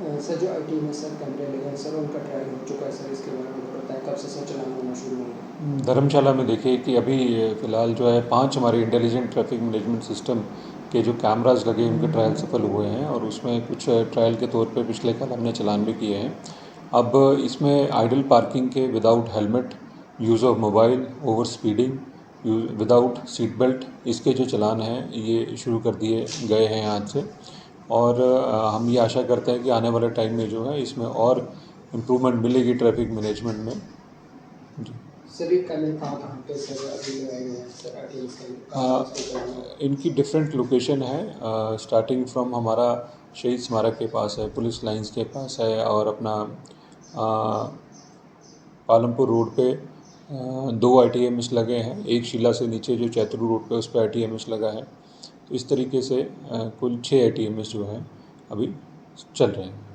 Sir जो IT में sir कैमरे लगे हैं सर उनका ट्रायल हो चुका है सर, इसके बारे में बताएं कब से सर चलान होना शुरू होगा। धर्मशाला में देखिए कि अभी फ़िलहाल जो है 5 हमारे इंटेलिजेंट ट्रैफिक मैनेजमेंट सिस्टम के जो कैमरास लगे उनके ट्रायल सफल हुए हैं और उसमें कुछ ट्रायल के तौर पे पिछले कल हमने चलान भी किए हैं। अब इसमें आइडल पार्किंग के without helmet, use of mobile, over speeding, without seat belt, इसके जो चलान हैं ये शुरू कर दिए गए हैं आज से। और हम ये आशा करते हैं कि आने वाले टाइम में जो है इसमें और इम्प्रूवमेंट मिलेगी ट्रैफिक मैनेजमेंट में जी। सर ये कैमरे कहाँ पे सर अभी लगाए गए हैं सर आईटी कैमरे? इनकी डिफरेंट लोकेशन है, स्टार्टिंग फ्रॉम हमारा शहीद स्मारक के पास है, पुलिस लाइंस के पास है, और अपना पालमपुर रोड पे 2 ITMS लगे हैं। एक शिला से नीचे जो चैतरू रोड पे उस पर ITMS लगा है। तो इस तरीके से कुल 6 ITMS जो हैं अभी चल रहे हैं।